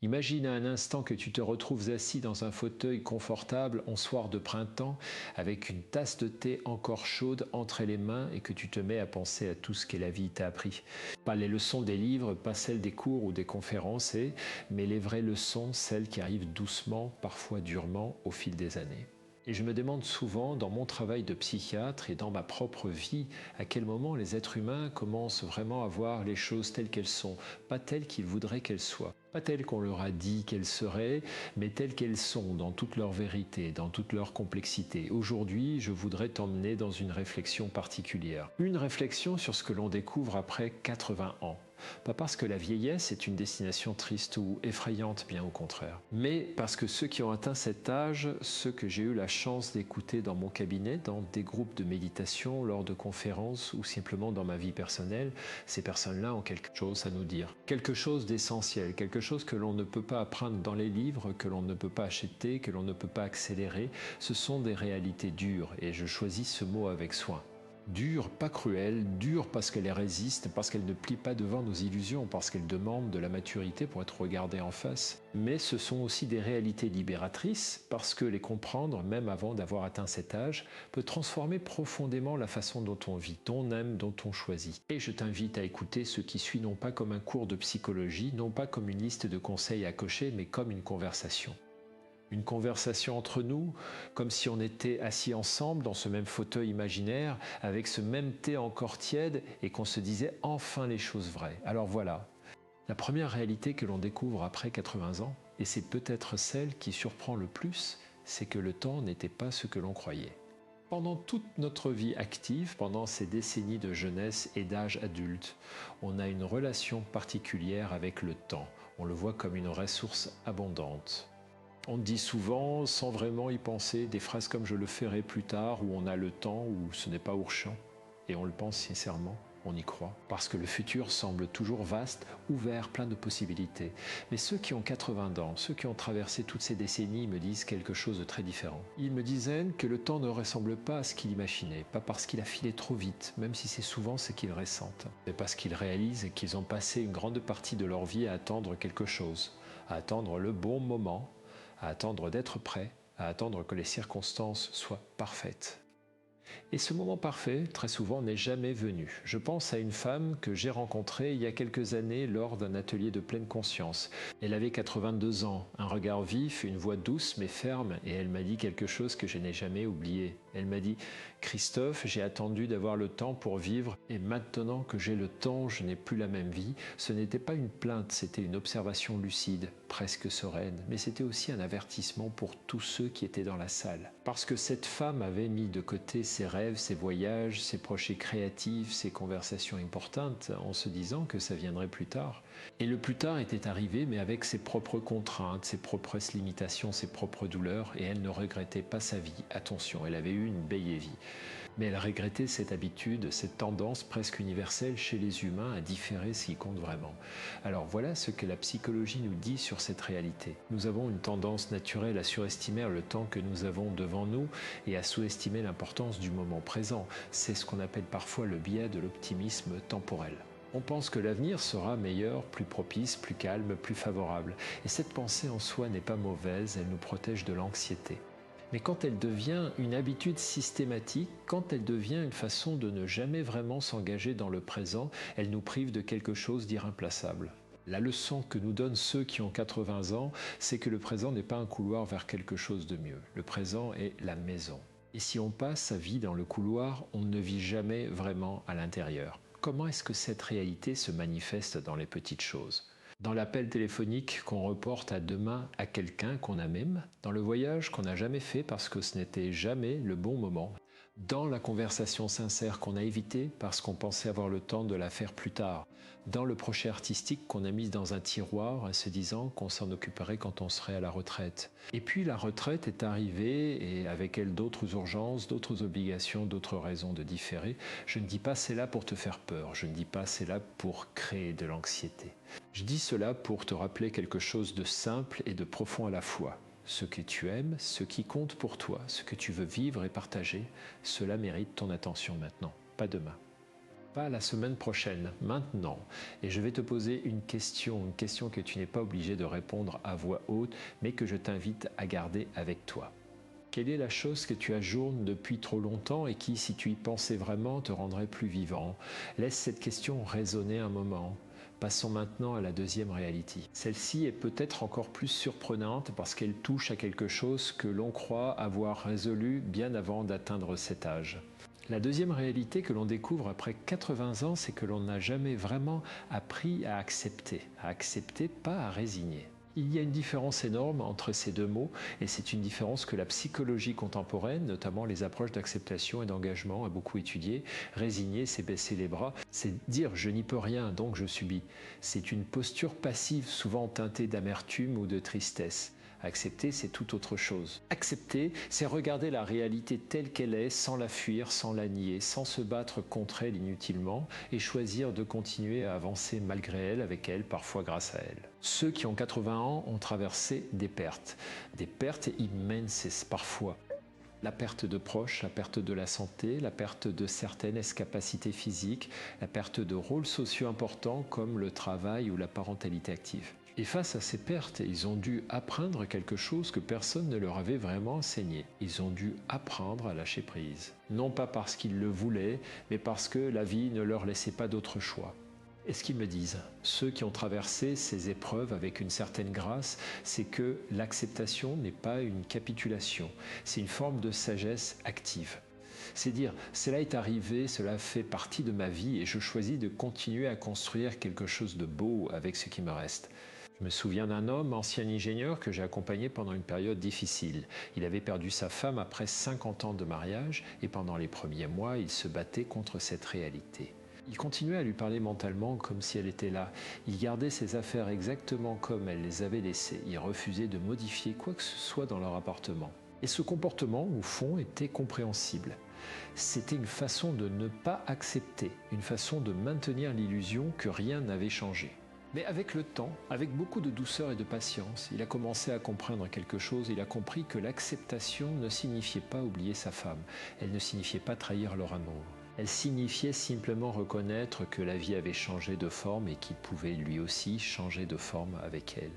Imagine un instant que tu te retrouves assis dans un fauteuil confortable en soir de printemps avec une tasse de thé encore chaude entre les mains et que tu te mets à penser à tout ce que la vie t'a appris. Pas les leçons des livres, pas celles des cours ou des conférences, mais les vraies leçons, celles qui arrivent doucement, parfois durement, au fil des années. Et je me demande souvent, dans mon travail de psychiatre et dans ma propre vie, à quel moment les êtres humains commencent vraiment à voir les choses telles qu'elles sont, pas telles qu'ils voudraient qu'elles soient, pas telles qu'on leur a dit qu'elles seraient, mais telles qu'elles sont, dans toute leur vérité, dans toute leur complexité. Aujourd'hui, je voudrais t'emmener dans une réflexion particulière. Une réflexion sur ce que l'on découvre après 80 ans. Pas parce que la vieillesse est une destination triste ou effrayante, bien au contraire, mais parce que ceux qui ont atteint cet âge, ceux que j'ai eu la chance d'écouter dans mon cabinet, dans des groupes de méditation, lors de conférences ou simplement dans ma vie personnelle, ces personnes-là ont quelque chose à nous dire. Quelque chose d'essentiel, quelque chose que l'on ne peut pas apprendre dans les livres, que l'on ne peut pas acheter, que l'on ne peut pas accélérer. Ce sont des réalités dures et je choisis ce mot avec soin. Dure, pas cruelle, dure parce qu'elle résiste, parce qu'elle ne plie pas devant nos illusions, parce qu'elle demande de la maturité pour être regardée en face. Mais ce sont aussi des réalités libératrices, parce que les comprendre, même avant d'avoir atteint cet âge, peut transformer profondément la façon dont on vit, dont on aime, dont on choisit. Et je t'invite à écouter ce qui suit non pas comme un cours de psychologie, non pas comme une liste de conseils à cocher, mais comme une conversation. Une conversation entre nous, comme si on était assis ensemble dans ce même fauteuil imaginaire, avec ce même thé encore tiède et qu'on se disait enfin les choses vraies. Alors voilà, la première réalité que l'on découvre après 80 ans, et c'est peut-être celle qui surprend le plus, c'est que le temps n'était pas ce que l'on croyait. Pendant toute notre vie active, pendant ces décennies de jeunesse et d'âge adulte, on a une relation particulière avec le temps. On le voit comme une ressource abondante. On dit souvent, sans vraiment y penser, des phrases comme « je le ferai plus tard » ou « on a le temps » ou « ce n'est pas urgent ». Et on le pense sincèrement, on y croit. Parce que le futur semble toujours vaste, ouvert, plein de possibilités. Mais ceux qui ont 80 ans, ceux qui ont traversé toutes ces décennies me disent quelque chose de très différent. Ils me disaient que le temps ne ressemble pas à ce qu'ils imaginaient, pas parce qu'il a filé trop vite, même si c'est souvent ce qu'ils ressentent, mais parce qu'ils réalisent qu'ils ont passé une grande partie de leur vie à attendre quelque chose, à attendre le bon moment, à attendre d'être prêt, à attendre que les circonstances soient parfaites. Et ce moment parfait, très souvent, n'est jamais venu. Je pense à une femme que j'ai rencontrée il y a quelques années lors d'un atelier de pleine conscience. Elle avait 82 ans, un regard vif, une voix douce mais ferme, et elle m'a dit quelque chose que je n'ai jamais oublié. Elle m'a dit « Christophe, j'ai attendu d'avoir le temps pour vivre, et maintenant que j'ai le temps, je n'ai plus la même vie. » Ce n'était pas une plainte, c'était une observation lucide, presque sereine, mais c'était aussi un avertissement pour tous ceux qui étaient dans la salle. Parce que cette femme avait mis de côté ses rêves, ses voyages, ses projets créatifs, ses conversations importantes, en se disant que ça viendrait plus tard. Et le plus tard était arrivé, mais avec ses propres contraintes, ses propres limitations, ses propres douleurs, et elle ne regrettait pas sa vie. Attention, elle avait eu une belle vie. Mais elle regrettait cette habitude, cette tendance presque universelle chez les humains à différer ce qui compte vraiment. Alors voilà ce que la psychologie nous dit sur cette réalité. Nous avons une tendance naturelle à surestimer le temps que nous avons devant nous et à sous-estimer l'importance du moment présent. C'est ce qu'on appelle parfois le biais de l'optimisme temporel. On pense que l'avenir sera meilleur, plus propice, plus calme, plus favorable. Et cette pensée en soi n'est pas mauvaise, elle nous protège de l'anxiété. Mais quand elle devient une habitude systématique, quand elle devient une façon de ne jamais vraiment s'engager dans le présent, elle nous prive de quelque chose d'irremplaçable. La leçon que nous donnent ceux qui ont 80 ans, c'est que le présent n'est pas un couloir vers quelque chose de mieux. Le présent est la maison. Et si on passe sa vie dans le couloir, on ne vit jamais vraiment à l'intérieur. Comment est-ce que cette réalité se manifeste dans les petites choses ? Dans l'appel téléphonique qu'on reporte à demain à quelqu'un qu'on a même, dans le voyage qu'on n'a jamais fait parce que ce n'était jamais le bon moment, dans la conversation sincère qu'on a évitée parce qu'on pensait avoir le temps de la faire plus tard, dans le projet artistique qu'on a mis dans un tiroir en se disant qu'on s'en occuperait quand on serait à la retraite. Et puis la retraite est arrivée et avec elle d'autres urgences, d'autres obligations, d'autres raisons de différer. Je ne dis pas c'est là pour te faire peur, je ne dis pas c'est là pour créer de l'anxiété. Je dis cela pour te rappeler quelque chose de simple et de profond à la fois. Ce que tu aimes, ce qui compte pour toi, ce que tu veux vivre et partager, cela mérite ton attention maintenant, pas demain. Pas la semaine prochaine, maintenant. Et je vais te poser une question que tu n'es pas obligé de répondre à voix haute, mais que je t'invite à garder avec toi. Quelle est la chose que tu ajournes depuis trop longtemps et qui, si tu y pensais vraiment, te rendrait plus vivant? Laisse cette question résonner un moment. Passons maintenant à la deuxième réalité. Celle-ci est peut-être encore plus surprenante parce qu'elle touche à quelque chose que l'on croit avoir résolu bien avant d'atteindre cet âge. La deuxième réalité que l'on découvre après 80 ans, c'est que l'on n'a jamais vraiment appris à accepter, pas à résigner. Il y a une différence énorme entre ces deux mots et c'est une différence que la psychologie contemporaine, notamment les approches d'acceptation et d'engagement, a beaucoup étudiée. Résigner, c'est baisser les bras, c'est dire je n'y peux rien donc je subis. C'est une posture passive souvent teintée d'amertume ou de tristesse. Accepter, c'est tout autre chose. Accepter, c'est regarder la réalité telle qu'elle est, sans la fuir, sans la nier, sans se battre contre elle inutilement, et choisir de continuer à avancer malgré elle, avec elle, parfois grâce à elle. Ceux qui ont 80 ans ont traversé des pertes immenses parfois. La perte de proches, la perte de la santé, la perte de certaines capacités physiques, la perte de rôles sociaux importants comme le travail ou la parentalité active. Et face à ces pertes, ils ont dû apprendre quelque chose que personne ne leur avait vraiment enseigné. Ils ont dû apprendre à lâcher prise. Non pas parce qu'ils le voulaient, mais parce que la vie ne leur laissait pas d'autre choix. Et ce qu'ils me disent, ceux qui ont traversé ces épreuves avec une certaine grâce, c'est que l'acceptation n'est pas une capitulation, c'est une forme de sagesse active. C'est dire, cela est arrivé, cela fait partie de ma vie et je choisis de continuer à construire quelque chose de beau avec ce qui me reste. Je me souviens d'un homme, ancien ingénieur, que j'ai accompagné pendant une période difficile. Il avait perdu sa femme après 50 ans de mariage et pendant les premiers mois, il se battait contre cette réalité. Il continuait à lui parler mentalement comme si elle était là. Il gardait ses affaires exactement comme elle les avait laissées. Il refusait de modifier quoi que ce soit dans leur appartement. Et ce comportement, au fond, était compréhensible. C'était une façon de ne pas accepter, une façon de maintenir l'illusion que rien n'avait changé. Mais avec le temps, avec beaucoup de douceur et de patience, il a commencé à comprendre quelque chose. Il a compris que l'acceptation ne signifiait pas oublier sa femme. Elle ne signifiait pas trahir leur amour. Elle signifiait simplement reconnaître que la vie avait changé de forme et qu'il pouvait lui aussi changer de forme avec elle.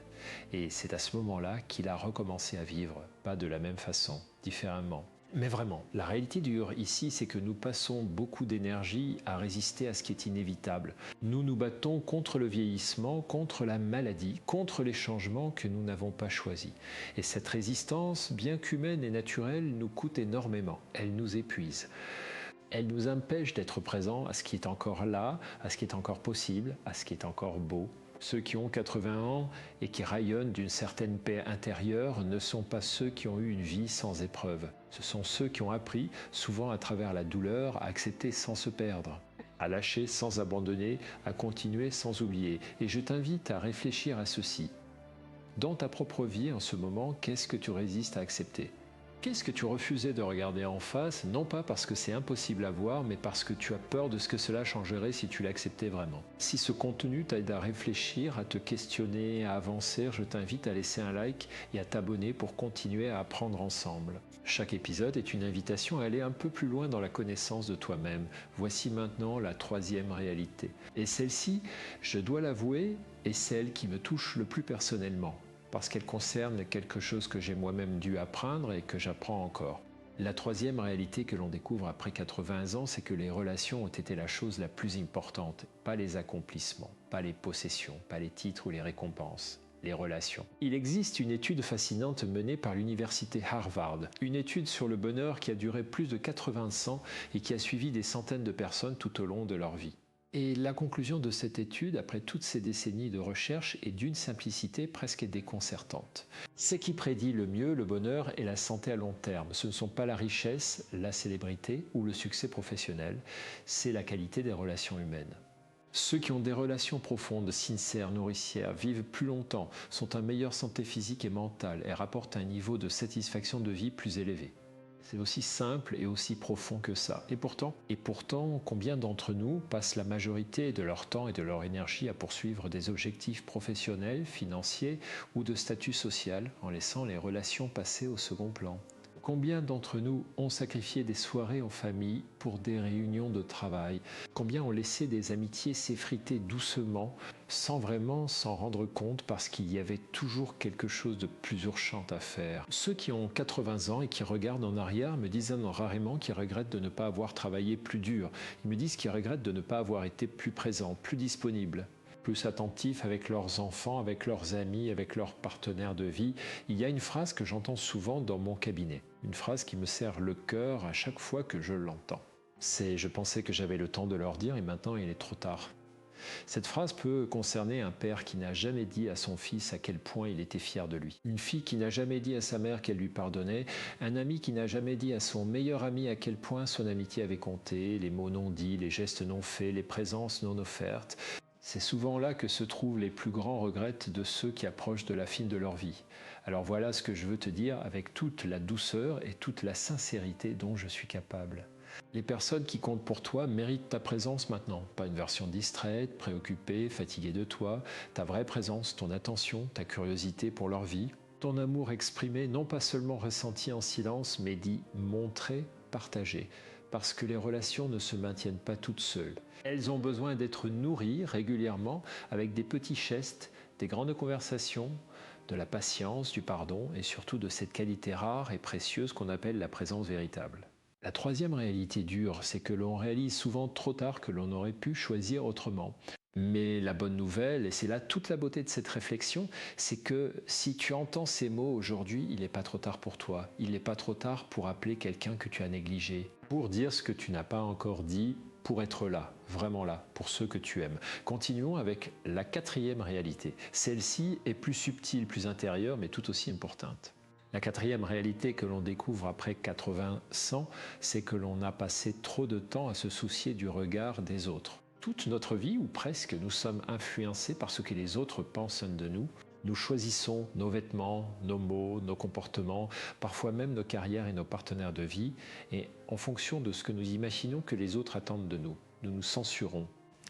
Et c'est à ce moment-là qu'il a recommencé à vivre, pas de la même façon, différemment. Mais vraiment, la réalité dure ici, c'est que nous passons beaucoup d'énergie à résister à ce qui est inévitable. Nous nous battons contre le vieillissement, contre la maladie, contre les changements que nous n'avons pas choisis. Et cette résistance, bien qu'humaine et naturelle, nous coûte énormément. Elle nous épuise. Elle nous empêche d'être présents à ce qui est encore là, à ce qui est encore possible, à ce qui est encore beau. Ceux qui ont 80 ans et qui rayonnent d'une certaine paix intérieure ne sont pas ceux qui ont eu une vie sans épreuve. Ce sont ceux qui ont appris, souvent à travers la douleur, à accepter sans se perdre, à lâcher sans abandonner, à continuer sans oublier. Et je t'invite à réfléchir à ceci. Dans ta propre vie, en ce moment, qu'est-ce que tu résistes à accepter ? Qu'est-ce que tu refusais de regarder en face, non pas parce que c'est impossible à voir, mais parce que tu as peur de ce que cela changerait si tu l'acceptais vraiment. Si ce contenu t'aide à réfléchir, à te questionner, à avancer, je t'invite à laisser un like et à t'abonner pour continuer à apprendre ensemble. Chaque épisode est une invitation à aller un peu plus loin dans la connaissance de toi-même. Voici maintenant la troisième réalité. Et celle-ci, je dois l'avouer, est celle qui me touche le plus personnellement, parce qu'elle concerne quelque chose que j'ai moi-même dû apprendre et que j'apprends encore. La troisième réalité que l'on découvre après 80 ans, c'est que les relations ont été la chose la plus importante, pas les accomplissements, pas les possessions, pas les titres ou les récompenses. Les relations. Il existe une étude fascinante menée par l'université Harvard, une étude sur le bonheur qui a duré plus de 80 ans et qui a suivi des centaines de personnes tout au long de leur vie. Et la conclusion de cette étude, après toutes ces décennies de recherche, est d'une simplicité presque déconcertante. Ce qui prédit le mieux le bonheur et la santé à long terme, ce ne sont pas la richesse, la célébrité ou le succès professionnel, c'est la qualité des relations humaines. Ceux qui ont des relations profondes, sincères, nourricières, vivent plus longtemps, sont en meilleure santé physique et mentale et rapportent un niveau de satisfaction de vie plus élevé. C'est aussi simple et aussi profond que ça. Et pourtant, combien d'entre nous passent la majorité de leur temps et de leur énergie à poursuivre des objectifs professionnels, financiers ou de statut social en laissant les relations passer au second plan ? Combien d'entre nous ont sacrifié des soirées en famille pour des réunions de travail? Combien ont laissé des amitiés s'effriter doucement, sans vraiment s'en rendre compte parce qu'il y avait toujours quelque chose de plus urgent à faire? Ceux qui ont 80 ans et qui regardent en arrière me disent rarement qu'ils regrettent de ne pas avoir travaillé plus dur. Ils me disent qu'ils regrettent de ne pas avoir été plus présents, plus disponibles, plus attentifs avec leurs enfants, avec leurs amis, avec leurs partenaires de vie. Il y a une phrase que j'entends souvent dans mon cabinet, une phrase qui me serre le cœur à chaque fois que je l'entends. C'est « je pensais que j'avais le temps de leur dire et maintenant il est trop tard ». Cette phrase peut concerner un père qui n'a jamais dit à son fils à quel point il était fier de lui. Une fille qui n'a jamais dit à sa mère qu'elle lui pardonnait. Un ami qui n'a jamais dit à son meilleur ami à quel point son amitié avait compté, les mots non dits, les gestes non faits, les présences non offertes. C'est souvent là que se trouvent les plus grands regrets de ceux qui approchent de la fin de leur vie. Alors voilà ce que je veux te dire avec toute la douceur et toute la sincérité dont je suis capable. Les personnes qui comptent pour toi méritent ta présence maintenant, pas une version distraite, préoccupée, fatiguée de toi, ta vraie présence, ton attention, ta curiosité pour leur vie, ton amour exprimé, non pas seulement ressenti en silence, mais dit, montré, partagé. Parce que les relations ne se maintiennent pas toutes seules. Elles ont besoin d'être nourries régulièrement avec des petits gestes, des grandes conversations, de la patience, du pardon et surtout de cette qualité rare et précieuse qu'on appelle la présence véritable. La troisième réalité dure, c'est que l'on réalise souvent trop tard que l'on aurait pu choisir autrement. Mais la bonne nouvelle, et c'est là toute la beauté de cette réflexion, c'est que si tu entends ces mots aujourd'hui, il n'est pas trop tard pour toi. Il n'est pas trop tard pour appeler quelqu'un que tu as négligé, pour dire ce que tu n'as pas encore dit, pour être là, vraiment là, pour ceux que tu aimes. Continuons avec la quatrième réalité. Celle-ci est plus subtile, plus intérieure, mais tout aussi importante. La quatrième réalité que l'on découvre après 80-100, c'est que l'on a passé trop de temps à se soucier du regard des autres. Toute notre vie, ou presque, nous sommes influencés par ce que les autres pensent de nous. Nous choisissons nos vêtements, nos mots, nos comportements, parfois même nos carrières et nos partenaires de vie, et en fonction de ce que nous imaginons que les autres attendent de nous, nous nous censurons.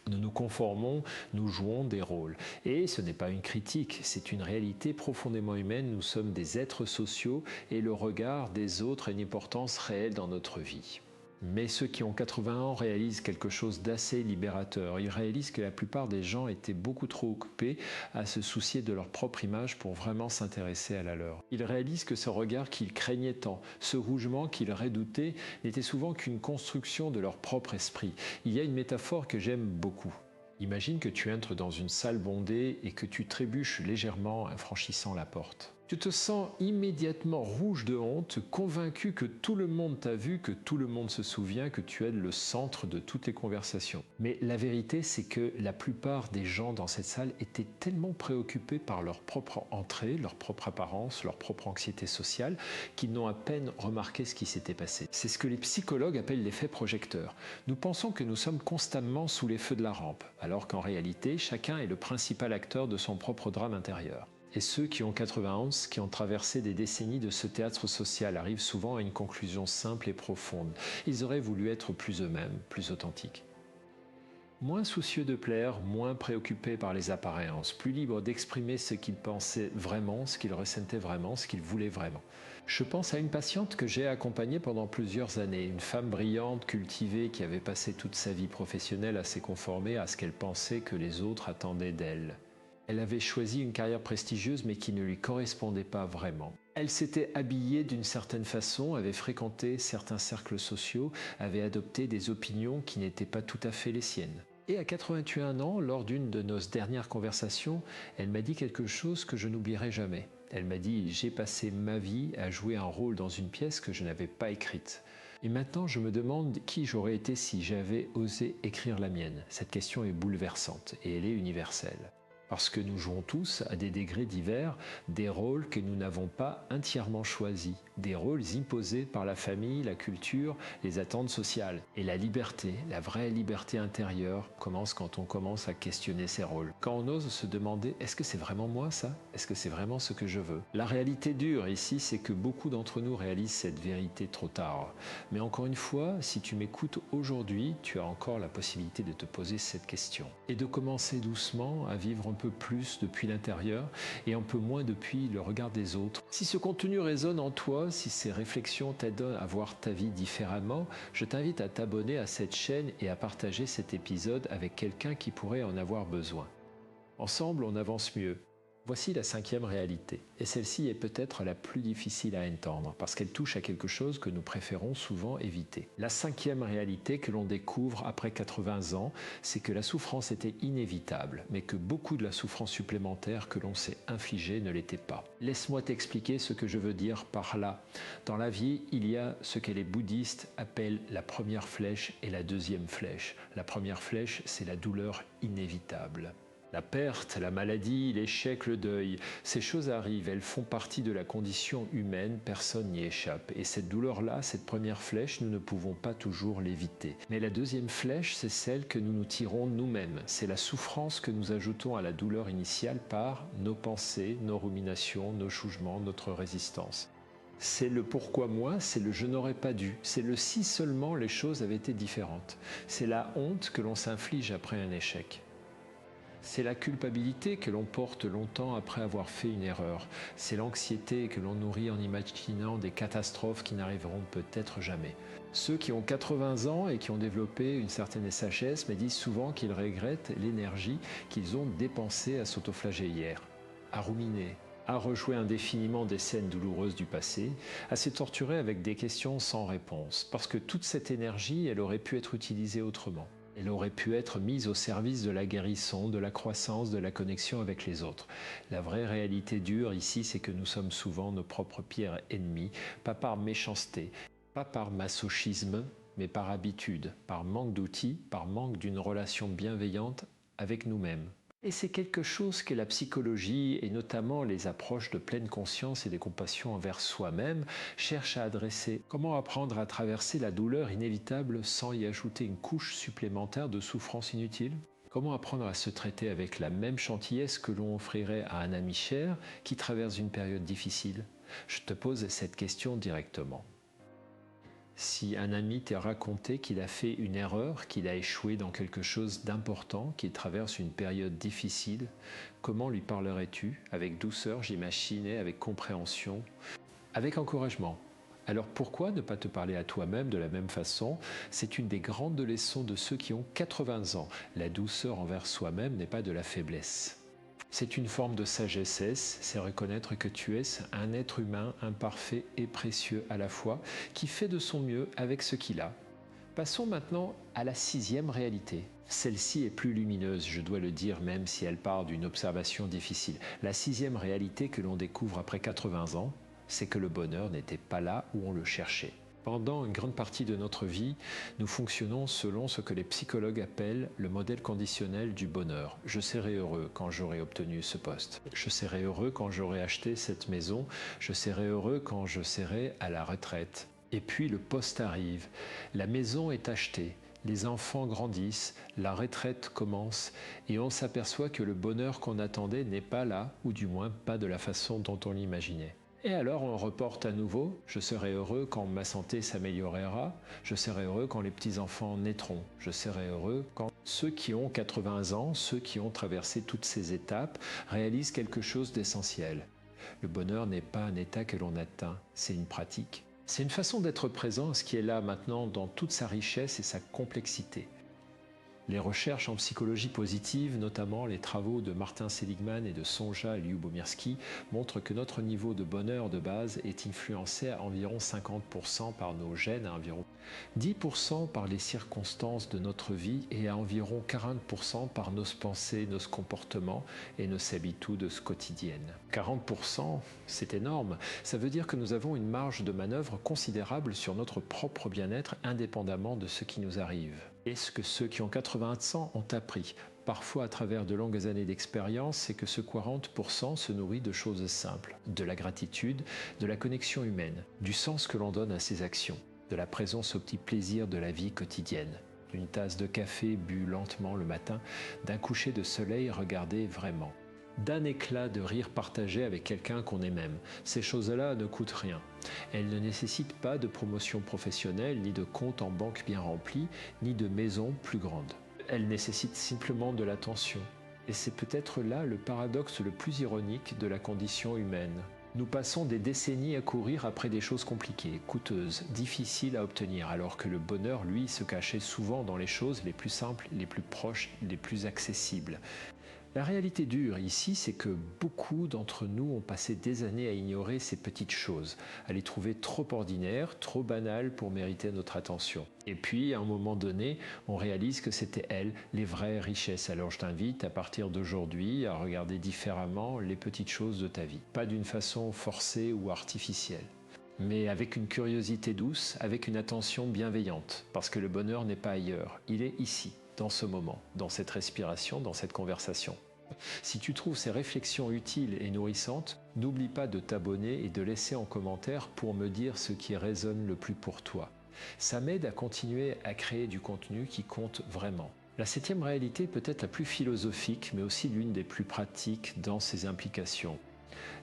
Nous nous conformons, nous jouons des rôles. Et ce n'est pas une critique, c'est une réalité profondément humaine. Nous sommes des êtres sociaux et le regard des autres a une importance réelle dans notre vie. Mais ceux qui ont 80 ans réalisent quelque chose d'assez libérateur. Ils réalisent que la plupart des gens étaient beaucoup trop occupés à se soucier de leur propre image pour vraiment s'intéresser à la leur. Ils réalisent que ce regard qu'ils craignaient tant, ce rougement qu'ils redoutaient, n'était souvent qu'une construction de leur propre esprit. Il y a une métaphore que j'aime beaucoup. Imagine que tu entres dans une salle bondée et que tu trébuches légèrement en franchissant la porte. Tu te sens immédiatement rouge de honte, convaincu que tout le monde t'a vu, que tout le monde se souvient que tu es le centre de toutes les conversations. Mais la vérité, c'est que la plupart des gens dans cette salle étaient tellement préoccupés par leur propre entrée, leur propre apparence, leur propre anxiété sociale, qu'ils n'ont à peine remarqué ce qui s'était passé. C'est ce que les psychologues appellent l'effet projecteur. Nous pensons que nous sommes constamment sous les feux de la rampe, alors qu'en réalité, chacun est le principal acteur de son propre drame intérieur. Et ceux qui ont 91, qui ont traversé des décennies de ce théâtre social, arrivent souvent à une conclusion simple et profonde. Ils auraient voulu être plus eux-mêmes, plus authentiques. Moins soucieux de plaire, moins préoccupés par les apparences, plus libres d'exprimer ce qu'ils pensaient vraiment, ce qu'ils ressentaient vraiment, ce qu'ils voulaient vraiment. Je pense à une patiente que j'ai accompagnée pendant plusieurs années, une femme brillante, cultivée, qui avait passé toute sa vie professionnelle à se conformer à ce qu'elle pensait que les autres attendaient d'elle. Elle avait choisi une carrière prestigieuse mais qui ne lui correspondait pas vraiment. Elle s'était habillée d'une certaine façon, avait fréquenté certains cercles sociaux, avait adopté des opinions qui n'étaient pas tout à fait les siennes. Et à 81 ans, lors d'une de nos dernières conversations, elle m'a dit quelque chose que je n'oublierai jamais. Elle m'a dit « J'ai passé ma vie à jouer un rôle dans une pièce que je n'avais pas écrite. Et maintenant, je me demande qui j'aurais été si j'avais osé écrire la mienne. Cette question est bouleversante et elle est universelle. Parce que nous jouons tous, à des degrés divers, des rôles que nous n'avons pas entièrement choisis, des rôles imposés par la famille, la culture, les attentes sociales. Et la liberté, la vraie liberté intérieure, commence quand on commence à questionner ces rôles. Quand on ose se demander, est-ce que c'est vraiment moi ça? Est-ce que c'est vraiment ce que je veux? La réalité dure ici, c'est que beaucoup d'entre nous réalisent cette vérité trop tard. Mais encore une fois, si tu m'écoutes aujourd'hui, tu as encore la possibilité de te poser cette question. Et de commencer doucement à vivre un peu peu plus depuis l'intérieur et un peu moins depuis le regard des autres. Si ce contenu résonne en toi, si ces réflexions t'aident à voir ta vie différemment, je t'invite à t'abonner à cette chaîne et à partager cet épisode avec quelqu'un qui pourrait en avoir besoin. Ensemble, on avance mieux. Voici la 5e réalité, et celle-ci est peut-être la plus difficile à entendre, parce qu'elle touche à quelque chose que nous préférons souvent éviter. La 5e réalité que l'on découvre après 80 ans, c'est que la souffrance était inévitable, mais que beaucoup de la souffrance supplémentaire que l'on s'est infligée ne l'était pas. Laisse-moi t'expliquer ce que je veux dire par là. Dans la vie, il y a ce que les bouddhistes appellent la première flèche et la deuxième flèche. La première flèche, c'est la douleur inévitable. La perte, la maladie, l'échec, le deuil, ces choses arrivent, elles font partie de la condition humaine, personne n'y échappe. Et cette douleur-là, cette première flèche, nous ne pouvons pas toujours l'éviter. Mais la deuxième flèche, c'est celle que nous nous tirons nous-mêmes. C'est la souffrance que nous ajoutons à la douleur initiale par nos pensées, nos ruminations, nos jugements, notre résistance. C'est le pourquoi moi, c'est le je n'aurais pas dû, c'est le si seulement les choses avaient été différentes. C'est la honte que l'on s'inflige après un échec. C'est la culpabilité que l'on porte longtemps après avoir fait une erreur. C'est l'anxiété que l'on nourrit en imaginant des catastrophes qui n'arriveront peut-être jamais. Ceux qui ont 80 ans et qui ont développé une certaine sagesse me disent souvent qu'ils regrettent l'énergie qu'ils ont dépensée à s'autoflageller, à ruminer, à rejouer indéfiniment des scènes douloureuses du passé, à se torturer avec des questions sans réponse, parce que toute cette énergie, elle aurait pu être utilisée autrement. Elle aurait pu être mise au service de la guérison, de la croissance, de la connexion avec les autres. La vraie réalité dure ici, c'est que nous sommes souvent nos propres pires ennemis, pas par méchanceté, pas par masochisme, mais par habitude, par manque d'outils, par manque d'une relation bienveillante avec nous-mêmes. Et c'est quelque chose que la psychologie, et notamment les approches de pleine conscience et de compassion envers soi-même, cherchent à adresser. Comment apprendre à traverser la douleur inévitable sans y ajouter une couche supplémentaire de souffrance inutile ? Comment apprendre à se traiter avec la même gentillesse que l'on offrirait à un ami cher qui traverse une période difficile ? Je te pose cette question directement. Si un ami t'a raconté qu'il a fait une erreur, qu'il a échoué dans quelque chose d'important, qu'il traverse une période difficile, comment lui parlerais-tu? Avec douceur, j'imagine, avec compréhension, avec encouragement. Alors pourquoi ne pas te parler à toi-même de la même façon? C'est une des grandes leçons de ceux qui ont 80 ans. La douceur envers soi-même n'est pas de la faiblesse. C'est une forme de sagesse, c'est reconnaître que tu es un être humain imparfait et précieux à la fois, qui fait de son mieux avec ce qu'il a. Passons maintenant à la 6e réalité. Celle-ci est plus lumineuse, je dois le dire, même si elle part d'une observation difficile. La 6e réalité que l'on découvre après 80 ans, c'est que le bonheur n'était pas là où on le cherchait. Pendant une grande partie de notre vie, nous fonctionnons selon ce que les psychologues appellent le modèle conditionnel du bonheur. Je serai heureux quand j'aurai obtenu ce poste. Je serai heureux quand j'aurai acheté cette maison. Je serai heureux quand je serai à la retraite. Et puis le poste arrive. La maison est achetée. Les enfants grandissent, la retraite commence et on s'aperçoit que le bonheur qu'on attendait n'est pas là, ou du moins pas de la façon dont on l'imaginait. Et alors on reporte à nouveau, je serai heureux quand ma santé s'améliorera, je serai heureux quand les petits-enfants naîtront, je serai heureux quand ceux qui ont 80 ans, ceux qui ont traversé toutes ces étapes, réalisent quelque chose d'essentiel. Le bonheur n'est pas un état que l'on atteint, c'est une pratique. C'est une façon d'être présent, ce qui est là maintenant dans toute sa richesse et sa complexité. Les recherches en psychologie positive, notamment les travaux de Martin Seligman et de Sonja Lyubomirsky, montrent que notre niveau de bonheur de base est influencé à environ 50% par nos gènes, à environ 10% par les circonstances de notre vie et à environ 40% par nos pensées, nos comportements et nos habitudes quotidiennes. 40%, c'est énorme. Ça veut dire que nous avons une marge de manœuvre considérable sur notre propre bien-être indépendamment de ce qui nous arrive. Et ce que ceux qui ont 80 ans ont appris, parfois à travers de longues années d'expérience, c'est que ce 40% se nourrit de choses simples, de la gratitude, de la connexion humaine, du sens que l'on donne à ses actions, de la présence aux petits plaisirs de la vie quotidienne, d'une tasse de café bu lentement le matin, d'un coucher de soleil regardé vraiment, d'un éclat de rire partagé avec quelqu'un qu'on aime. Ces choses-là ne coûtent rien. Elles ne nécessitent pas de promotion professionnelle, ni de compte en banque bien rempli, ni de maison plus grande. Elles nécessitent simplement de l'attention, Et c'est peut-être là le paradoxe le plus ironique de la condition humaine. Nous passons des décennies à courir après des choses compliquées, coûteuses, difficiles à obtenir, alors que le bonheur, lui, se cachait souvent dans les choses les plus simples, les plus proches, les plus accessibles. La réalité dure ici, c'est que beaucoup d'entre nous ont passé des années à ignorer ces petites choses, à les trouver trop ordinaires, trop banales pour mériter notre attention. Et puis, à un moment donné, on réalise que c'était elles, les vraies richesses. Alors je t'invite à partir d'aujourd'hui à regarder différemment les petites choses de ta vie, pas d'une façon forcée ou artificielle, mais avec une curiosité douce, avec une attention bienveillante, parce que le bonheur n'est pas ailleurs, il est ici, dans ce moment, dans cette respiration, dans cette conversation. Si tu trouves ces réflexions utiles et nourrissantes, n'oublie pas de t'abonner et de laisser en commentaire pour me dire ce qui résonne le plus pour toi. Ça m'aide à continuer à créer du contenu qui compte vraiment. La septième réalité peut être la plus philosophique, mais aussi l'une des plus pratiques dans ses implications.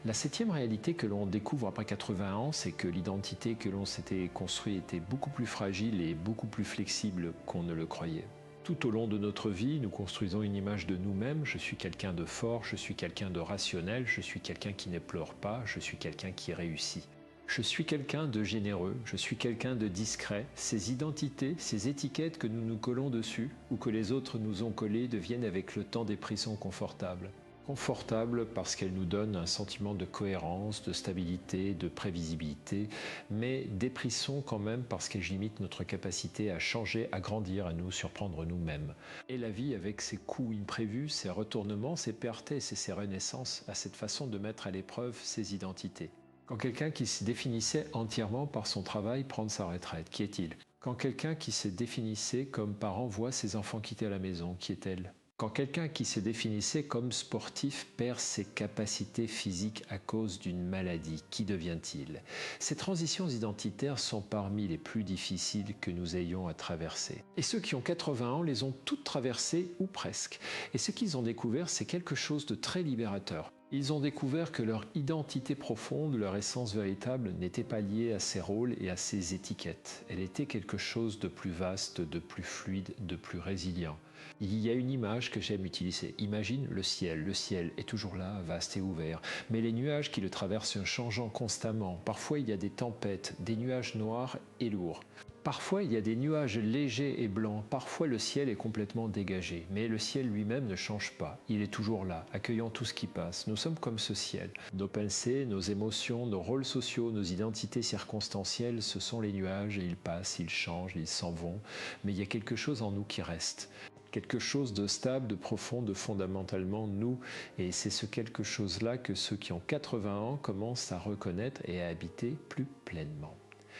La septième réalité que l'on découvre après 80 ans, c'est que l'identité que l'on s'était construite était beaucoup plus fragile et beaucoup plus flexible qu'on ne le croyait. Tout au long de notre vie, nous construisons une image de nous-mêmes. Je suis quelqu'un de fort, je suis quelqu'un de rationnel, je suis quelqu'un qui ne pleure pas, je suis quelqu'un qui réussit. Je suis quelqu'un de généreux, je suis quelqu'un de discret. Ces identités, ces étiquettes que nous nous collons dessus ou que les autres nous ont collées deviennent avec le temps des prisons confortables. Confortable parce qu'elle nous donne un sentiment de cohérence, de stabilité, de prévisibilité, mais déprisons quand même parce qu'elle limite notre capacité à changer, à grandir, à nous surprendre nous-mêmes. Et la vie avec ses coups imprévus, ses retournements, ses pertes et ses renaissances, a cette façon de mettre à l'épreuve ses identités. Quand quelqu'un qui se définissait entièrement par son travail prend sa retraite, qui est-il? Quand quelqu'un qui se définissait comme parent voit ses enfants quitter la maison, qui est-elle? Quand quelqu'un qui se définissait comme sportif perd ses capacités physiques à cause d'une maladie, qui devient-il? Ces transitions identitaires sont parmi les plus difficiles que nous ayons à traverser. Et ceux qui ont 80 ans les ont toutes traversées, ou presque. Et ce qu'ils ont découvert, c'est quelque chose de très libérateur. Ils ont découvert que leur identité profonde, leur essence véritable, n'était pas liée à ces rôles et à ces étiquettes. Elle était quelque chose de plus vaste, de plus fluide, de plus résilient. Il y a une image que j'aime utiliser. Imagine le ciel. Le ciel est toujours là, vaste et ouvert. Mais les nuages qui le traversent changeant constamment. Parfois, il y a des tempêtes, des nuages noirs et lourds. Parfois, il y a des nuages légers et blancs. Parfois, le ciel est complètement dégagé. Mais le ciel lui-même ne change pas. Il est toujours là, accueillant tout ce qui passe. Nous sommes comme ce ciel. Nos pensées, nos émotions, nos rôles sociaux, nos identités circonstancielles, ce sont les nuages et ils passent, ils changent, ils s'en vont. Mais il y a quelque chose en nous qui reste. Quelque chose de stable, de profond, de fondamentalement nous. Et c'est ce quelque chose-là que ceux qui ont 80 ans commencent à reconnaître et à habiter plus pleinement.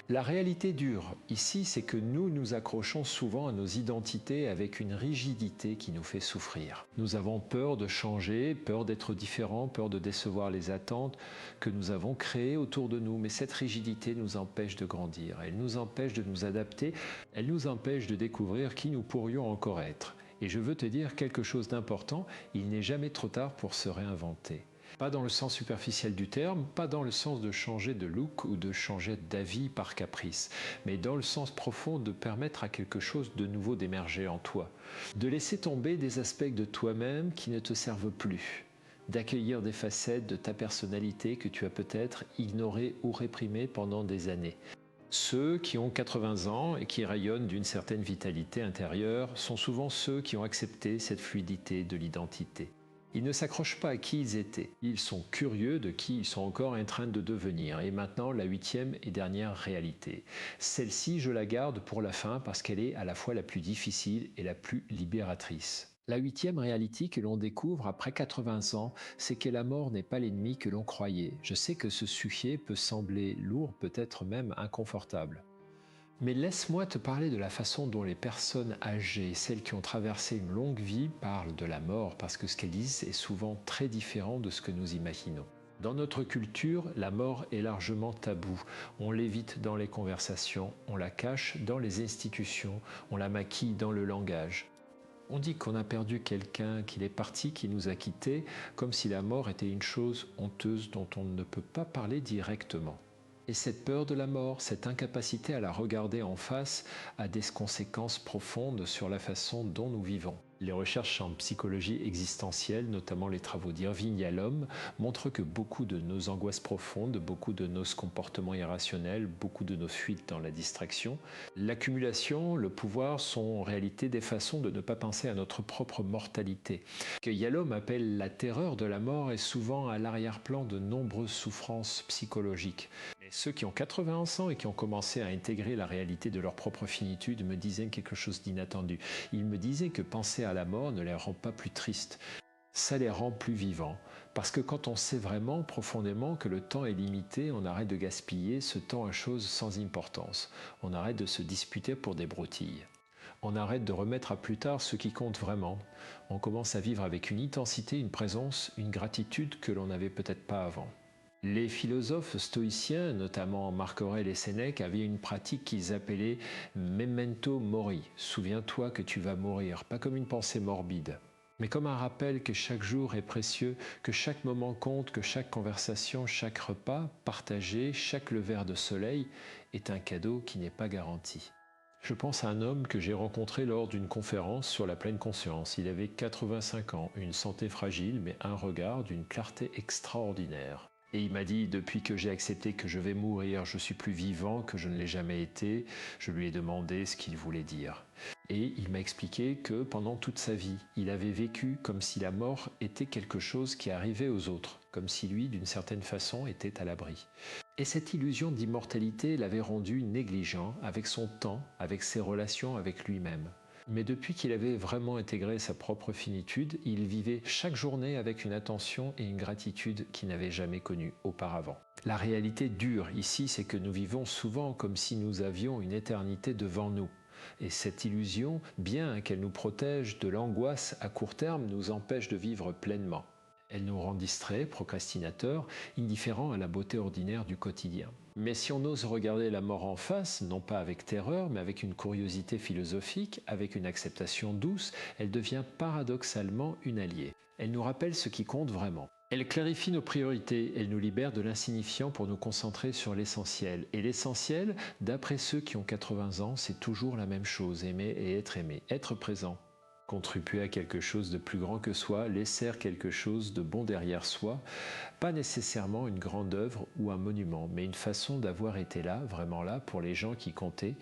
La réalité dure ici, c'est que nous nous accrochons souvent à nos identités avec une rigidité qui nous fait souffrir. Nous avons peur de changer, peur d'être différents, peur de décevoir les attentes que nous avons créées autour de nous. Mais cette rigidité nous empêche de grandir, elle nous empêche de nous adapter, elle nous empêche de découvrir qui nous pourrions encore être. Et je veux te dire quelque chose d'important, il n'est jamais trop tard pour se réinventer. Pas dans le sens superficiel du terme, pas dans le sens de changer de look ou de changer d'avis par caprice, mais dans le sens profond de permettre à quelque chose de nouveau d'émerger en toi, de laisser tomber des aspects de toi-même qui ne te servent plus, d'accueillir des facettes de ta personnalité que tu as peut-être ignorées ou réprimées pendant des années. Ceux qui ont 80 ans et qui rayonnent d'une certaine vitalité intérieure sont souvent ceux qui ont accepté cette fluidité de l'identité. Ils ne s'accrochent pas à qui ils étaient. Ils sont curieux de qui ils sont encore en train de devenir. Et maintenant, la huitième et dernière réalité. Celle-ci, je la garde pour la fin parce qu'elle est à la fois la plus difficile et la plus libératrice. La huitième réalité que l'on découvre après 80 ans, c'est que la mort n'est pas l'ennemi que l'on croyait. Je sais que ce sujet peut sembler lourd, peut-être même inconfortable. Mais laisse-moi te parler de la façon dont les personnes âgées, celles qui ont traversé une longue vie, parlent de la mort, parce que ce qu'elles disent est souvent très différent de ce que nous imaginons. Dans notre culture, la mort est largement taboue. On l'évite dans les conversations, on la cache dans les institutions, on la maquille dans le langage. On dit qu'on a perdu quelqu'un, qu'il est parti, qu'il nous a quittés, comme si la mort était une chose honteuse dont on ne peut pas parler directement. Et cette peur de la mort, cette incapacité à la regarder en face, a des conséquences profondes sur la façon dont nous vivons. Les recherches en psychologie existentielle, notamment les travaux d'Irving Yalom, montrent que beaucoup de nos angoisses profondes, beaucoup de nos comportements irrationnels, beaucoup de nos fuites dans la distraction, l'accumulation, le pouvoir sont en réalité des façons de ne pas penser à notre propre mortalité. Ce que Yalom appelle la terreur de la mort est souvent à l'arrière-plan de nombreuses souffrances psychologiques. Mais ceux qui ont 80 ans et qui ont commencé à intégrer la réalité de leur propre finitude me disaient quelque chose d'inattendu. Ils me disaient que penser à la mort ne les rend pas plus tristes, ça les rend plus vivants. Parce que quand on sait vraiment profondément que le temps est limité, on arrête de gaspiller ce temps à choses sans importance. On arrête de se disputer pour des broutilles. On arrête de remettre à plus tard ce qui compte vraiment. On commence à vivre avec une intensité, une présence, une gratitude que l'on n'avait peut-être pas avant. Les philosophes stoïciens, notamment Marc Aurèle et Sénèque, avaient une pratique qu'ils appelaient memento mori. Souviens-toi que tu vas mourir, pas comme une pensée morbide, mais comme un rappel que chaque jour est précieux, que chaque moment compte, que chaque conversation, chaque repas partagé, chaque lever de soleil est un cadeau qui n'est pas garanti. Je pense à un homme que j'ai rencontré lors d'une conférence sur la pleine conscience. Il avait 85 ans, une santé fragile, mais un regard d'une clarté extraordinaire. Et il m'a dit, depuis que j'ai accepté que je vais mourir, je suis plus vivant que je ne l'ai jamais été. Je lui ai demandé ce qu'il voulait dire. Et il m'a expliqué que pendant toute sa vie, il avait vécu comme si la mort était quelque chose qui arrivait aux autres, comme si lui, d'une certaine façon, était à l'abri. Et cette illusion d'immortalité l'avait rendu négligent avec son temps, avec ses relations avec lui-même. Mais depuis qu'il avait vraiment intégré sa propre finitude, il vivait chaque journée avec une attention et une gratitude qu'il n'avait jamais connues auparavant. La réalité dure ici, c'est que nous vivons souvent comme si nous avions une éternité devant nous. Et cette illusion, bien qu'elle nous protège de l'angoisse à court terme, nous empêche de vivre pleinement. Elle nous rend distraits, procrastinateurs, indifférents à la beauté ordinaire du quotidien. Mais si on ose regarder la mort en face, non pas avec terreur, mais avec une curiosité philosophique, avec une acceptation douce, elle devient paradoxalement une alliée. Elle nous rappelle ce qui compte vraiment. Elle clarifie nos priorités, elle nous libère de l'insignifiant pour nous concentrer sur l'essentiel. Et l'essentiel, d'après ceux qui ont 80 ans, c'est toujours la même chose, aimer et être être présent. Contribuer à quelque chose de plus grand que soi, laisser quelque chose de bon derrière soi, pas nécessairement une grande œuvre ou un monument, mais une façon d'avoir été là, vraiment là, pour les gens qui comptaient.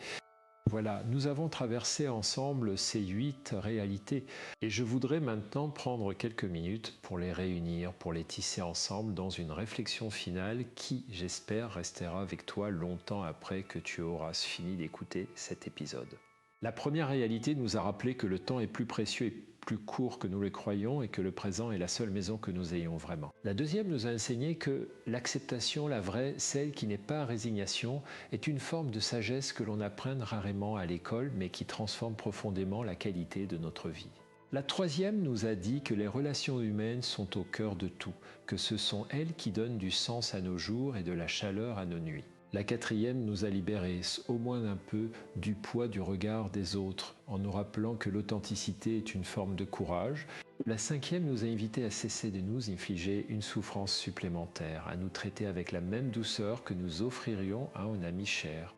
Voilà, nous avons traversé ensemble ces 8 réalités et je voudrais maintenant prendre quelques minutes pour les réunir, pour les tisser ensemble dans une réflexion finale qui, j'espère, restera avec toi longtemps après que tu auras fini d'écouter cet épisode. La première réalité nous a rappelé que le temps est plus précieux et plus court que nous le croyons et que le présent est la seule maison que nous ayons vraiment. La deuxième nous a enseigné que l'acceptation, la vraie, celle qui n'est pas résignation, est une forme de sagesse que l'on apprend rarement à l'école mais qui transforme profondément la qualité de notre vie. La troisième nous a dit que les relations humaines sont au cœur de tout, que ce sont elles qui donnent du sens à nos jours et de la chaleur à nos nuits. La quatrième nous a libérés, au moins un peu, du poids du regard des autres, en nous rappelant que l'authenticité est une forme de courage. La cinquième nous a invités à cesser de nous infliger une souffrance supplémentaire, à nous traiter avec la même douceur que nous offririons à un ami cher.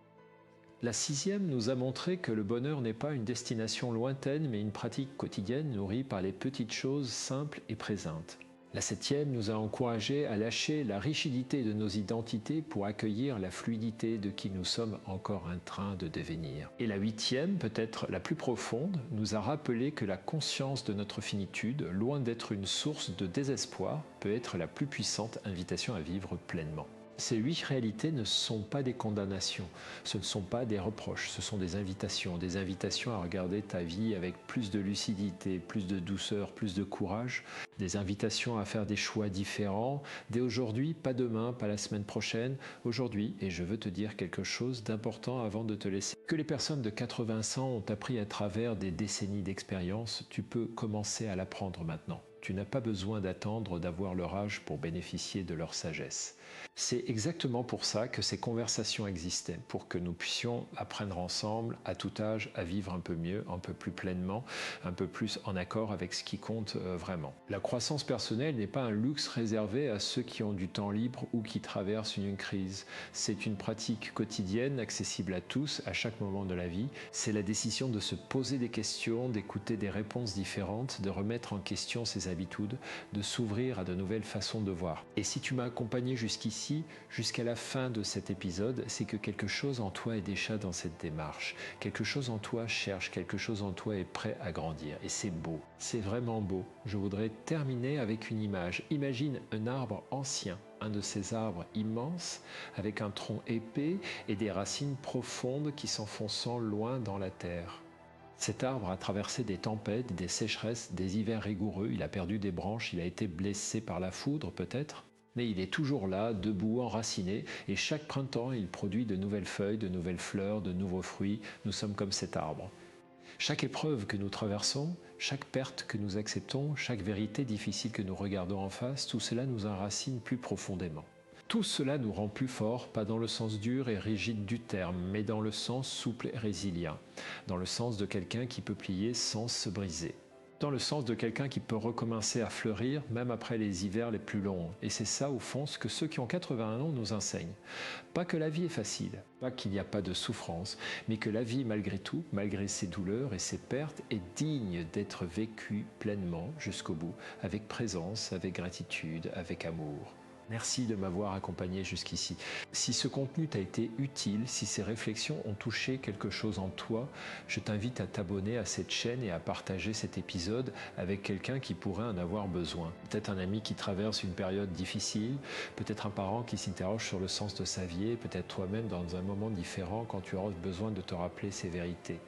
La sixième nous a montré que le bonheur n'est pas une destination lointaine, mais une pratique quotidienne nourrie par les petites choses simples et présentes. La septième nous a encouragés à lâcher la rigidité de nos identités pour accueillir la fluidité de qui nous sommes encore en train de devenir. Et la huitième, peut-être la plus profonde, nous a rappelé que la conscience de notre finitude, loin d'être une source de désespoir, peut être la plus puissante invitation à vivre pleinement. Ces 8 réalités ne sont pas des condamnations, ce ne sont pas des reproches, ce sont des invitations à regarder ta vie avec plus de lucidité, plus de douceur, plus de courage, des invitations à faire des choix différents, dès aujourd'hui, pas demain, pas la semaine prochaine, aujourd'hui, et je veux te dire quelque chose d'important avant de te laisser. Que les personnes de 80 ans ont appris à travers des décennies d'expérience, tu peux commencer à l'apprendre maintenant. Tu n'as pas besoin d'attendre d'avoir leur âge pour bénéficier de leur sagesse. C'est exactement pour ça que ces conversations existaient, pour que nous puissions apprendre ensemble, à tout âge, à vivre un peu mieux, un peu plus pleinement, un peu plus en accord avec ce qui compte vraiment. La croissance personnelle n'est pas un luxe réservé à ceux qui ont du temps libre ou qui traversent une crise. C'est une pratique quotidienne, accessible à tous, à chaque moment de la vie. C'est la décision de se poser des questions, d'écouter des réponses différentes, de remettre en question ses habitudes, de s'ouvrir à de nouvelles façons de voir. Et si tu m'as accompagné jusqu'ici, jusqu'à la fin de cet épisode, c'est que quelque chose en toi est déjà dans cette démarche. Quelque chose en toi cherche, quelque chose en toi est prêt à grandir. Et c'est beau, c'est vraiment beau. Je voudrais terminer avec une image. Imagine un arbre ancien, un de ces arbres immenses, avec un tronc épais et des racines profondes qui s'enfoncent loin dans la terre. Cet arbre a traversé des tempêtes, des sécheresses, des hivers rigoureux, il a perdu des branches, il a été blessé par la foudre peut-être, mais il est toujours là, debout, enraciné, et chaque printemps il produit de nouvelles feuilles, de nouvelles fleurs, de nouveaux fruits. Nous sommes comme cet arbre. Chaque épreuve que nous traversons, chaque perte que nous acceptons, chaque vérité difficile que nous regardons en face, tout cela nous enracine plus profondément. Tout cela nous rend plus forts, pas dans le sens dur et rigide du terme, mais dans le sens souple et résilient, dans le sens de quelqu'un qui peut plier sans se briser, dans le sens de quelqu'un qui peut recommencer à fleurir même après les hivers les plus longs. Et c'est ça au fond ce que ceux qui ont 81 ans nous enseignent. Pas que la vie est facile, pas qu'il n'y a pas de souffrance, mais que la vie malgré tout, malgré ses douleurs et ses pertes, est digne d'être vécue pleinement jusqu'au bout, avec présence, avec gratitude, avec amour. Merci de m'avoir accompagné jusqu'ici. Si ce contenu t'a été utile, si ces réflexions ont touché quelque chose en toi, je t'invite à t'abonner à cette chaîne et à partager cet épisode avec quelqu'un qui pourrait en avoir besoin. Peut-être un ami qui traverse une période difficile, peut-être un parent qui s'interroge sur le sens de sa vie, peut-être toi-même dans un moment différent quand tu auras besoin de te rappeler ces vérités.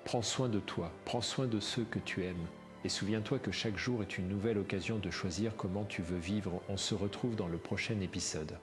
Prends soin de toi, prends soin de ceux que tu aimes. Et souviens-toi que chaque jour est une nouvelle occasion de choisir comment tu veux vivre. On se retrouve dans le prochain épisode.